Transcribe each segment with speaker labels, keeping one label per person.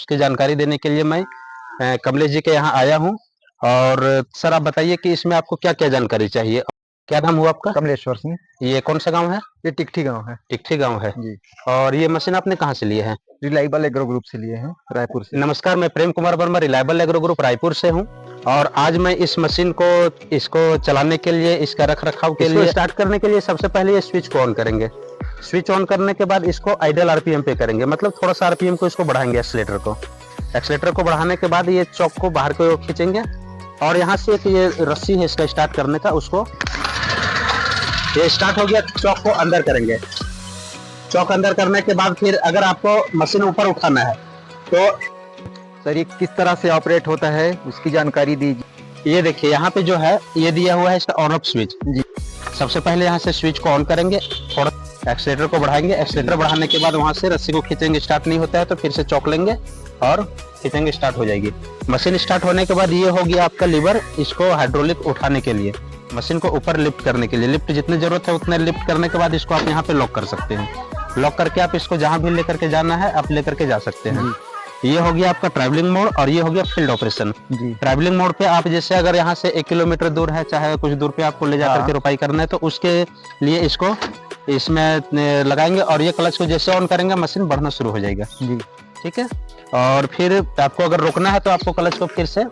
Speaker 1: उसकी जानकारी देने के लिए मैं कमलेश जी के यहाँ आया हूँ। और सर आप बताइए कि इसमें आपको क्या क्या जानकारी चाहिए। क्या नाम हुआ आपका?
Speaker 2: कमलेश्वर सिंह।
Speaker 1: ये कौन सा गांव है?
Speaker 2: ये टिकठी गांव है।
Speaker 1: टिकठी गांव है
Speaker 2: जी।
Speaker 1: और ये मशीन आपने कहाँ से लिए है?
Speaker 2: रिलायबल एग्रो ग्रुप से लिए हैं, रायपुर से।
Speaker 1: नमस्कार, मैं Prem Kumar Verma reliable agro group Raipur से हूँ। और आज मैं इस मशीन को इसको चलाने के लिए, इसका रख रखाव के लिए, स्टार्ट करने के लिए सबसे पहले ये स्विच को ऑन करेंगे। स्विच ऑन करने के बाद इसको आइडल आरपीएम पे करेंगे, मतलब थोड़ा सा आरपीएम को इसको बढ़ाएंगे। एक्सीलेटर को बढ़ाने के बाद ये चौक को बाहर की ओर खींचेंगे और यहाँ से एक ये रस्सी है इसका स्टार्ट करने का, उसको ये स्टार्ट हो गया। चौक को अंदर करेंगे। चौक अंदर करने के बाद फिर अगर आपको मशीन ऊपर उठाना है तो
Speaker 2: सर ये किस तरह से ऑपरेट होता है उसकी जानकारी दीजिए।
Speaker 1: ये देखिए यहाँ पे जो है ये दिया हुआ है इसका ऑन ऑफ स्विच
Speaker 2: जी।
Speaker 1: सबसे पहले यहाँ से स्विच को ऑन करेंगे, थोड़ा एक्सीलेटर को बढ़ाएंगे। एक्सीलेटर बढ़ाने के बाद वहां से रस्सी को खींचेंगे, स्टार्ट नहीं होता है तो फिर से चौक लेंगे और खींचेंगे, स्टार्ट हो जाएगी मशीन। स्टार्ट होने के बाद ये हो गया आपका लीवर, इसको हाइड्रोलिक उठाने के लिए, मशीन को ऊपर लिफ्ट करने के लिए। लिफ्ट जितनी जरूरत है उतने लिफ्ट करने के बाद इसको आप यहाँ पे लॉक कर सकते हैं। लॉक करके आप इसको जहां भी लेकर के जाना है आप लेकर के जा सकते हैं। ये हो गया आपका ट्रैवलिंग मोड और ये हो गया फील्ड ऑपरेशन। ट्रैवलिंग मोड पे आप जैसे अगर यहाँ से 1 किलोमीटर दूर है, चाहे कुछ दूर पे आपको ले जाकर के रोपाई करना है, तो उसके लिए इसको इसमें लगाएंगे और ये क्लच को जैसे ऑन करेंगे मशीन बढ़ना शुरू हो जाएगा जी। ठीक है। और फिर आपको अगर रोकना है तो आपको क्लच को फिर से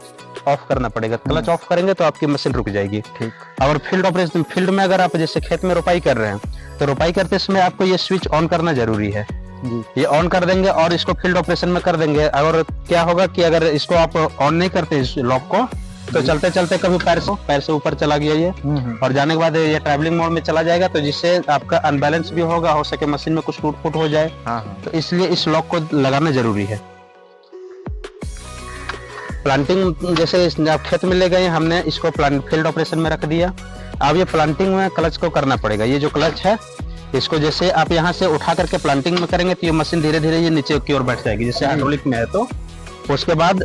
Speaker 1: ऑफ करना पड़ेगा। क्लच ऑफ करेंगे तो आपकी मशीन रुक जाएगी। ठीक। और फील्ड ऑपरेशन, फील्ड में अगर आप जैसे खेत में रोपाई कर रहे हैं तो रोपाई करते समय आपको ये स्विच ऑन करना जरूरी है जी। ये ऑन कर देंगे और इसको फील्ड ऑपरेशन में कर देंगे। और क्या होगा कि अगर इसको आप ऑन नहीं करते इस लॉक को तो चलते चलते कभी पैर से ऊपर चला गया ये, और जाने के बाद ये ट्रैवलिंग मोड में चला जाएगा, तो जिससे आपका अनबैलेंस भी होगा, हो सके मशीन में कुछ टूट फूट हो जाए। तो इसलिए इस लॉक को लगाना जरूरी है। प्लांटिंग जैसे आप खेत में ले गए, हमने इसको फील्ड ऑपरेशन में रख दिया। अब ये प्लांटिंग में क्लच को करना पड़ेगा। ये जो क्लच है इसको जैसे आप यहाँ से उठा करके प्लांटिंग में करेंगे तो ये मशीन धीरे धीरे ये नीचे की ओर बैठ जाएगी, जैसे हाइड्रोलिक में है। तो उसके बाद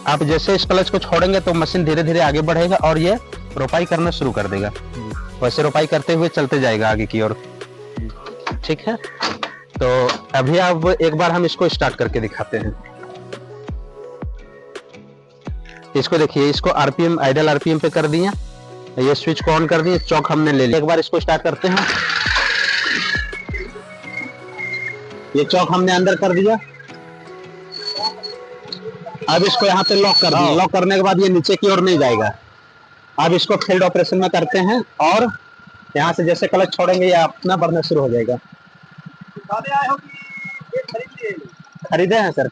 Speaker 1: आप जैसे इस क्लच को छोड़ेंगे तो मशीन धीरे धीरे आगे बढ़ेगा और ये रोपाई करना शुरू कर देगा। वैसे रोपाई करते हुए चलते जाएगा आगे की ओर। ठीक है। तो अभी अब एक बार हम इसको स्टार्ट करके दिखाते हैं। इसको देखिए, इसको आरपीएम आइडल आरपीएम पे कर दिया, ये स्विच को ऑन कर दिए, चौक हमने ले लिया। एक बार इसको स्टार्ट करते हैं। ये चौक हमने अंदर कर दिया। अब इसको यहाँ पे लॉक कर दिया। लॉक करने के बाद ये नीचे की ओर नहीं जाएगा। अब इसको फील्ड ऑपरेशन में करते हैं और यहाँ से जैसे क्लच छोड़ेंगे ये अपना बढ़ना शुरू हो जाएगा। खरीदे हैं सर?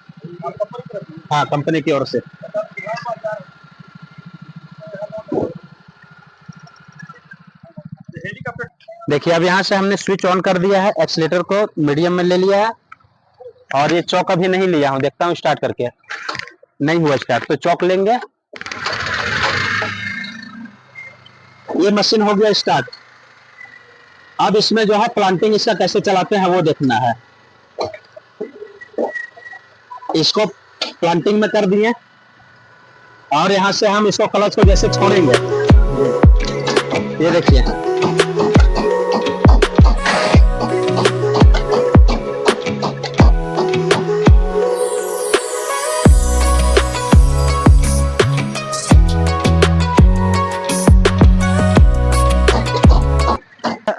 Speaker 1: हाँ, कंपनी की ओर से। देखिए अब यहाँ से हमने स्विच ऑन कर दिया है, एक्सीलेटर को मीडियम में ले लिया है और ये चौक अभी नहीं लिया हूँ, देखता हूँ स्टार्ट करके। नहीं हुआ स्टार्ट, तो चौक लेंगे। ये मशीन हो गया स्टार्ट। अब इसमें जो है प्लांटिंग इसका कैसे चलाते हैं वो देखना है। इसको प्लांटिंग में कर दिए और यहाँ से हम इसको क्लच को जैसे छोड़ेंगे, ये देखिए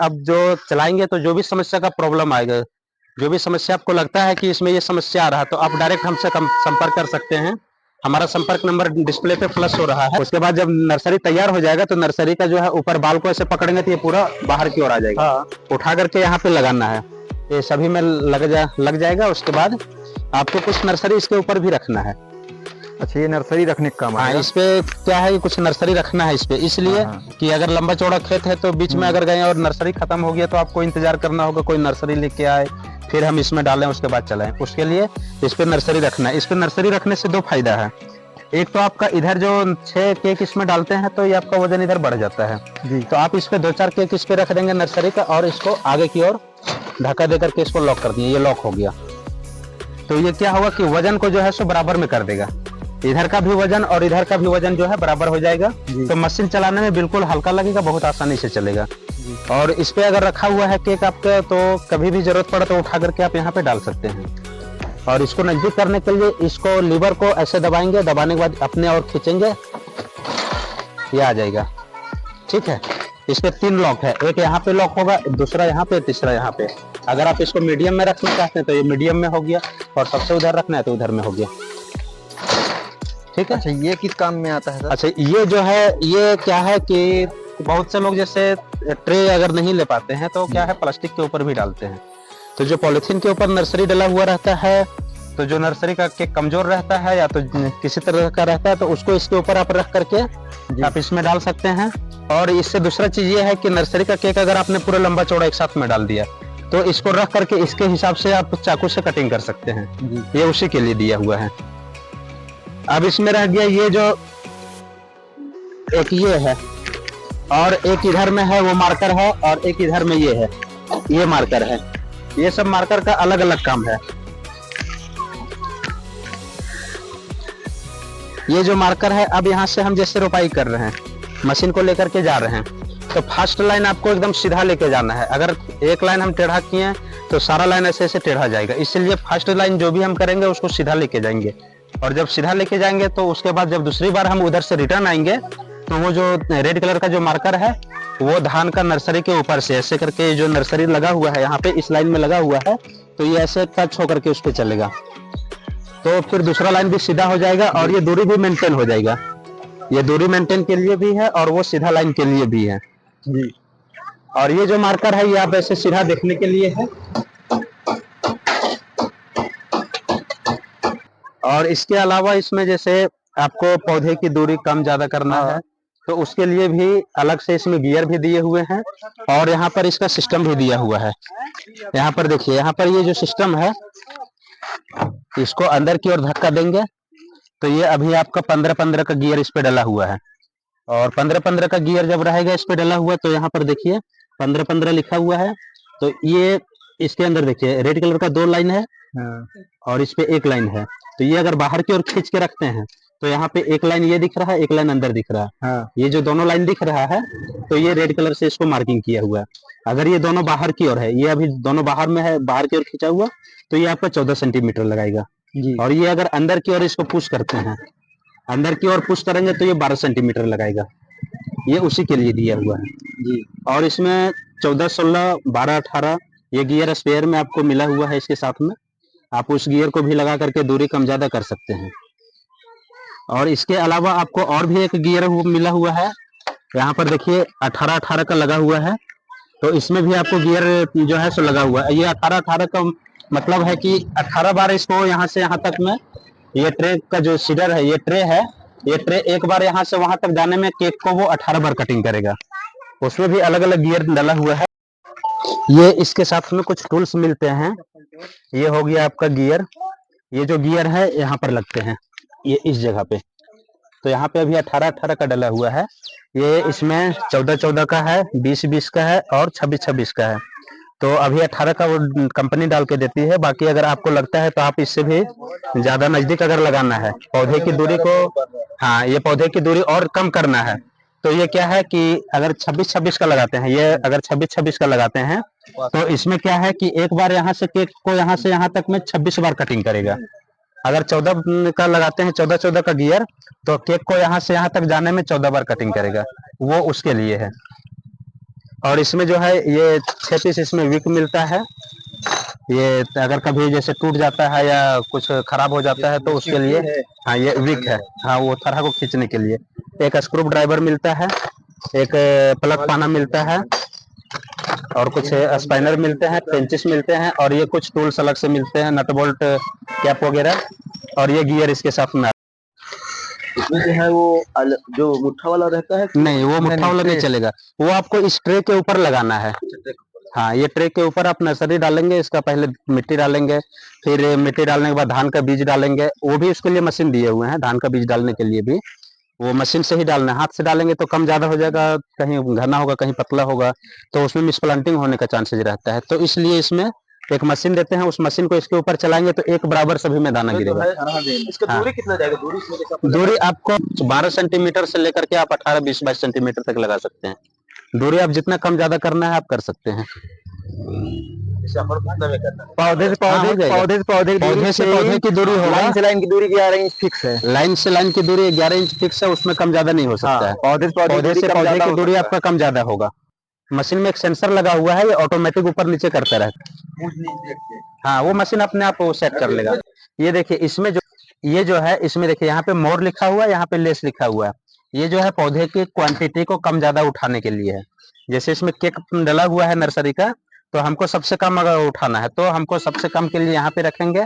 Speaker 1: अब जो चलाएंगे तो जो भी समस्या का प्रॉब्लम आएगा, जो भी समस्या आपको लगता है कि इसमें ये समस्या आ रहा है, तो आप डायरेक्ट हमसे संपर्क कर सकते हैं। हमारा संपर्क नंबर डिस्प्ले पे फ्लश हो रहा है। उसके बाद जब नर्सरी तैयार हो जाएगा तो नर्सरी का जो है ऊपर बाल को ऐसे पकड़ेंगे तो ये पूरा बाहर की ओर आ जाएगा। उठा करके यहाँ पे लगाना है, ये सभी में लग जाएगा। उसके बाद आपको कुछ नर्सरी इसके ऊपर भी रखना है।
Speaker 2: अच्छा, ये नर्सरी रखने का काम है।
Speaker 1: इस पे क्या है कि कुछ नर्सरी रखना है इस पे, इसलिए कि अगर लंबा चौड़ा खेत है तो बीच में अगर गए और नर्सरी खत्म हो गया तो आपको इंतजार करना होगा कोई नर्सरी लेके आए, फिर हम इसमें डालें, उसके बाद चलाएं। उसके लिए इस पे नर्सरी रखना है। इस पे नर्सरी रखने से 2 फायदा है। एक तो आपका इधर जो 6 केक इसमें डालते हैं तो ये आपका वजन इधर बढ़ जाता है जी। तो आप इस पे 2-4 केक इस पे रख देंगे नर्सरी का और इसको आगे की ओर ढका देकर के इसको लॉक कर दिए। ये लॉक हो गया तो ये क्या होगा कि वजन को जो है सो बराबर में कर देगा। इधर का भी वजन और इधर का भी वजन जो है बराबर हो जाएगा। तो मशीन चलाने में बिल्कुल हल्का लगेगा, बहुत आसानी से चलेगा। और इस पे अगर रखा हुआ है केक आपका तो कभी भी जरूरत पड़े तो उठा करके आप यहाँ पे डाल सकते हैं। और इसको नजदीक करने के लिए इसको लीवर को ऐसे दबाएंगे, दबाने के बाद अपने और खींचेंगे, ये आ जाएगा। ठीक है, इस पे 3 लॉक है, एक यहाँ पे लॉक होगा, दूसरा यहाँ पे, तीसरा यहाँ पे। अगर आप इसको मीडियम में रखना चाहते हैं तो ये मीडियम में हो गया, और सबसे उधर रखना है तो उधर में हो गया। ठीक है।
Speaker 2: अच्छा, ये किस काम में आता है सर?
Speaker 1: अच्छा, ये जो है, ये क्या है कि बहुत से लोग जैसे ट्रे अगर नहीं ले पाते हैं तो क्या है, प्लास्टिक के ऊपर भी डालते हैं। तो जो पॉलिथीन के ऊपर नर्सरी डला हुआ रहता है, तो जो नर्सरी का केक कमजोर रहता है या तो किसी तरह का रहता है, तो उसको इसके ऊपर आप रख करके आप इसमें डाल सकते हैं। और इससे दूसरा चीज ये है कि नर्सरी का केक अगर आपने पूरा लंबा चौड़ा एक साथ में डाल दिया, तो इसको रख करके इसके हिसाब से आप चाकू से कटिंग कर सकते हैं। ये उसी के लिए दिया हुआ है। अब इसमें रह गया ये जो एक ये है, और एक इधर में है वो मार्कर है, और एक इधर में ये है, ये मार्कर है। ये सब मार्कर का अलग अलग काम है। ये जो मार्कर है, अब यहाँ से हम जैसे रोपाई कर रहे हैं, मशीन को लेकर के जा रहे हैं, तो फर्स्ट लाइन आपको एकदम सीधा लेके जाना है। अगर एक लाइन हम टेढ़ा किए हैं तो सारा लाइन ऐसे ऐसे टेढ़ा जाएगा, इसलिए फर्स्ट लाइन जो भी हम करेंगे उसको सीधा लेके जाएंगे। और जब सीधा लेके जाएंगे तो उसके बाद जब दूसरी बार हम उधर से रिटर्न आएंगे तो वो जो रेड कलर का जो मार्कर है वो धान का नर्सरी के ऊपर से ऐसे करके, जो नर्सरी लगा हुआ है यहाँ पे इस लाइन में लगा हुआ है, तो ये ऐसे टच होकर के उस पर चलेगा, तो फिर दूसरा लाइन भी सीधा हो जाएगा और ये दूरी भी मेंटेन हो जाएगा। ये दूरी मेंटेन के लिए भी है और वो सीधा लाइन के लिए भी है जी। और ये जो मार्कर है ये आप ऐसे सीधा देखने के लिए है। और इसके अलावा इसमें जैसे आपको पौधे की दूरी कम ज्यादा करना है तो उसके लिए भी अलग से इसमें गियर भी दिए हुए हैं, और यहाँ पर इसका सिस्टम भी दिया हुआ है। यहाँ पर देखिए, यहाँ पर ये जो सिस्टम है, इसको अंदर की ओर धक्का देंगे तो ये अभी आपका 15-15 का गियर इस पे डला हुआ है। और 15-15 का गियर जब रहेगा इस पे डला हुआ, तो यहाँ पर देखिए 15-15 लिखा हुआ है। तो ये इसके अंदर देखिए रेड कलर का 2 लाइन है और इस पे 1 लाइन है। तो ये अगर बाहर की ओर खींच के रखते हैं तो यहाँ पे 1 लाइन ये दिख रहा है, 1 लाइन अंदर दिख रहा है। ये जो दोनों लाइन दिख रहा है तो ये रेड कलर से इसको मार्किंग किया हुआ है। अगर ये दोनों बाहर की ओर है, ये अभी दोनों बाहर में है, बाहर की ओर खींचा हुआ, तो ये आपका 14 सेंटीमीटर लगाएगा जी। और ये अगर अंदर की ओर इसको पुश करते हैं, अंदर की ओर पुश करेंगे तो ये 12 सेंटीमीटर लगाएगा। ये उसी के लिए दिया हुआ है जी। और इसमें 14, 16, 12, 18 ये गियर स्पेयर में आपको मिला हुआ है। इसके साथ में आप उस गियर को भी लगा करके दूरी कम ज्यादा कर सकते हैं। और इसके अलावा आपको और भी एक गियर मिला हुआ है, यहाँ पर देखिए 18-18 का लगा हुआ है। तो इसमें भी आपको गियर जो है सो लगा हुआ है। ये 18-18 का मतलब है कि 18 बार इसको यहाँ से यहाँ तक में, ये ट्रे का जो सीडर है, ये ट्रे है, ये ट्रे एक बार यहाँ से वहां तक जाने में केक को वो 18 बार कटिंग करेगा। उसमें भी अलग अलग गियर डाला हुआ है। ये इसके साथ में कुछ टूल्स मिलते हैं। ये हो गया आपका गियर। ये जो गियर है यहाँ पर लगते हैं, ये इस जगह पे। तो यहाँ पे अभी 18-18 का डला हुआ है। ये इसमें 14-14 का है, 20-20 का है और 26-26 का है। तो अभी 18 का वो कंपनी डाल के देती है। बाकी अगर आपको लगता है तो आप इससे भी ज्यादा नजदीक अगर लगाना है, पौधे की दूरी को, हाँ, ये पौधे की दूरी और कम करना है, तो ये क्या है कि अगर 26-26 का लगाते हैं, ये अगर 26-26 का लगाते हैं तो इसमें क्या है कि एक बार यहाँ से केक को यहाँ से यहाँ तक में 26 बार कटिंग करेगा। अगर 14 का लगाते हैं, 14-14 का गियर, तो केक को यहाँ से यहाँ तक जाने में 14 बार कटिंग करेगा। वो उसके लिए है। और इसमें जो है ये 6 पीस इसमें विक मिलता है। ये अगर कभी जैसे टूट जाता है या कुछ खराब हो जाता है तो उसके लिए, हाँ, ये विक है, हाँ, वो तरह को खींचने के लिए। एक स्क्रू ड्राइवर मिलता है, एक प्लग पाना मिलता है, और कुछ स्पाइनर मिलते हैं, पेंचेस मिलते हैं, और ये कुछ टूल्स अलग से मिलते हैं, नट बोल्ट, कैप वगैरह, और ये गियर इसके साथ में।
Speaker 3: इसमें जो है वो जो मुट्ठा वाला रहता है,
Speaker 1: नहीं, वो मुट्ठा वाला नहीं चलेगा, वो आपको इस ट्रे के ऊपर लगाना है। हाँ, ये ट्रे के ऊपर आप नर्सरी डालेंगे, इसका पहले मिट्टी डालेंगे, फिर मिट्टी डालने के बाद धान का बीज डालेंगे। वो भी उसके लिए मशीन दिए हुए हैं, धान का बीज डालने के लिए भी वो मशीन से ही डालना है। हाथ से डालेंगे तो कम ज्यादा हो जाएगा, कहीं घना होगा, कहीं पतला होगा, तो उसमें मिसप्लांटिंग होने का चांसेस रहता है। तो इसलिए इसमें एक मशीन देते हैं, उस मशीन को इसके ऊपर चलाएंगे तो एक बराबर सभी में दाना गिरेगा।
Speaker 3: इसका दूरी कितना जाएगा?
Speaker 1: दूरी आपको 12 सेंटीमीटर से लेकर के आप 18, 20, 22 सेंटीमीटर तक लगा सकते हैं। दूरी आप जितना कम ज्यादा करना है आप कर सकते हैं।
Speaker 3: इसे अपन कितना में करना है?
Speaker 2: पौधे से
Speaker 1: हाँ, हो जाएगा। पौधे से पौधे की दूरी होगा,
Speaker 2: लाइन से लाइन की दूरी 11 इंच फिक्स है।
Speaker 1: लाइन से लाइन की दूरी 11 इंच फिक्स है, उसमें कम ज्यादा नहीं हो सकता है।
Speaker 2: पौधे से
Speaker 1: पौधे से
Speaker 2: कम
Speaker 1: पौधे
Speaker 2: ज्यादा
Speaker 1: की
Speaker 2: हो
Speaker 1: दूरी
Speaker 2: सकता है।
Speaker 1: आपका कम ज्यादा होगा। मशीन में एक सेंसर लगा हुआ है, ये ऑटोमेटिक ऊपर नीचे करता रहता है।
Speaker 3: ऊंच नीचे देखते हैं।
Speaker 1: हाँ, वो मशीन अपने आप वो सेट कर लेगा। ये देखिए इसमें जो है इसमें देखिए यहाँ पे मोर लिखा हुआ है, यहाँ पे लेस लिखा हुआ है। ये जो है पौधे की क्वांटिटी को कम ज्यादा उठाने के लिए है। जैसे इसमें केक डला हुआ है नर्सरी का, तो हमको सबसे कम अगर उठाना है तो हमको सबसे कम के लिए यहाँ पे रखेंगे,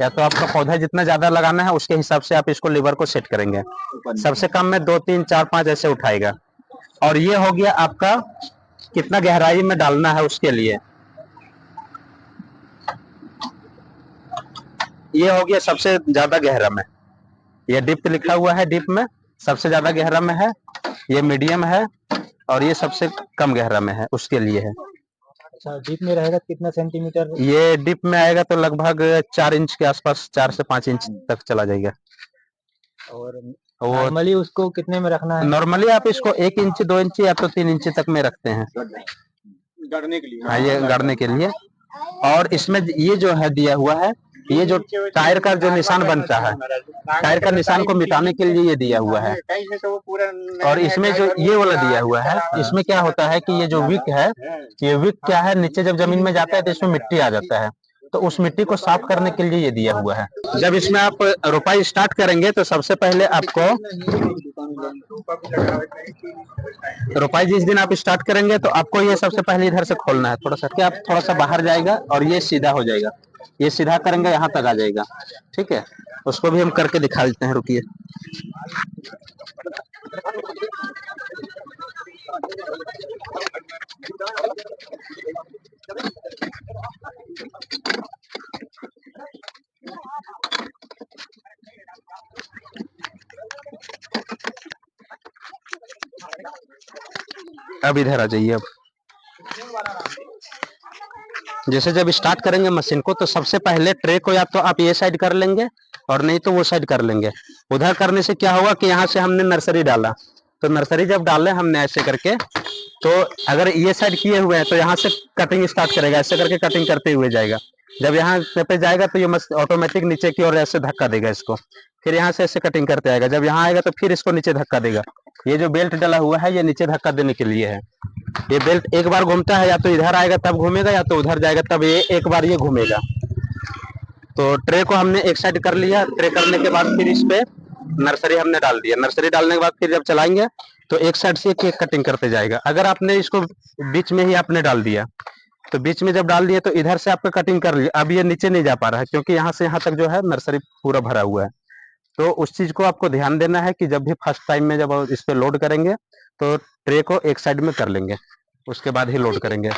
Speaker 1: या तो आपका पौधा जितना ज्यादा लगाना है उसके हिसाब से आप इसको लीवर को सेट करेंगे। सबसे कम में 2 3 4 5 ऐसे उठाएगा। और ये हो गया आपका कितना गहराई में डालना है उसके लिए। ये हो गया सबसे ज्यादा गहरा में, ये डिप लिखा हुआ है, डिप में सबसे ज्यादा गहरा में है, ये मीडियम है, और ये सबसे कम गहरा में है, उसके लिए है।
Speaker 2: अच्छा, डीप में रहेगा कितना सेंटीमीटर?
Speaker 1: ये डिप में आएगा तो लगभग 4 इंच के आसपास, 4 से 5 इंच तक चला जाएगा।
Speaker 2: और
Speaker 1: वो
Speaker 2: नॉर्मली उसको कितने में रखना है?
Speaker 1: नॉर्मली आप इसको 1 इंच 2 इंच या तो 3 इंच तक में रखते हैं।
Speaker 3: गड़ने के लिए।
Speaker 1: हाँ, ये गाड़ने के लिए। और इसमें ये जो है दिया हुआ है, ये जो टायर का जो निशान बनता है, टायर का निशान को मिटाने के लिए ये दिया हुआ है। और इसमें जो ये वाला दिया हुआ है, इसमें क्या होता है कि ये जो विक है, ये विक क्या है, नीचे जब जमीन में जाता है तो इसमें मिट्टी आ जाता है, तो उस मिट्टी को साफ करने के लिए ये दिया हुआ है। जब इसमें आप रोपाई स्टार्ट करेंगे तो सबसे पहले आपको रोपाई जिस दिन आप स्टार्ट करेंगे तो आपको ये सबसे पहले इधर से खोलना है, थोड़ा सा क्या आप थोड़ा सा बाहर जाएगा और ये सीधा हो जाएगा। ये सीधा करेंगे यहाँ तक आ जाएगा, ठीक है। उसको भी हम करके दिखा देते हैं, रुकिए। अब इधर आ जाइए। अब जैसे जब स्टार्ट करेंगे मशीन को तो सबसे पहले ट्रे को या तो आप ये साइड कर लेंगे और नहीं तो वो साइड कर लेंगे। उधर करने से क्या होगा कि यहाँ से हमने नर्सरी डाला, तो नर्सरी जब डाले हमने ऐसे करके, तो अगर ये साइड किए हुए हैं तो यहाँ से कटिंग स्टार्ट करेगा, ऐसे करके कटिंग करते हुए जाएगा। जब यहाँ पे जाएगा तो ये ऑटोमेटिक नीचे की ओर ऐसे धक्का देगा इसको, फिर यहाँ से ऐसे कटिंग करते आएगा। जब यहाँ आएगा तो फिर इसको नीचे धक्का देगा। ये जो बेल्ट डला हुआ है ये नीचे धक्का देने के लिए है। ये बेल्ट एक बार घूमता है, या तो इधर आएगा तब घूमेगा, या तो उधर जाएगा तब ये एक बार ये घूमेगा। तो ट्रे को हमने एक साइड कर लिया। ट्रे करने के बाद फिर इस पे नर्सरी हमने डाल दिया। नर्सरी डालने के बाद फिर जब चलाएंगे तो एक साइड से एक कटिंग करते जाएगा। अगर आपने इसको बीच में ही आपने डाल दिया तो बीच में जब डाल दिया तो इधर से आपका कटिंग कर लिया, अब ये नीचे नहीं जा पा रहा है क्योंकि यहाँ से यहाँ तक जो है नर्सरी पूरा भरा हुआ है। तो उस चीज को आपको ध्यान देना है कि जब भी फर्स्ट टाइम में जब इस पे लोड करेंगे तो ट्रे को एक साइड में कर लेंगे, उसके बाद ही लोड करेंगे।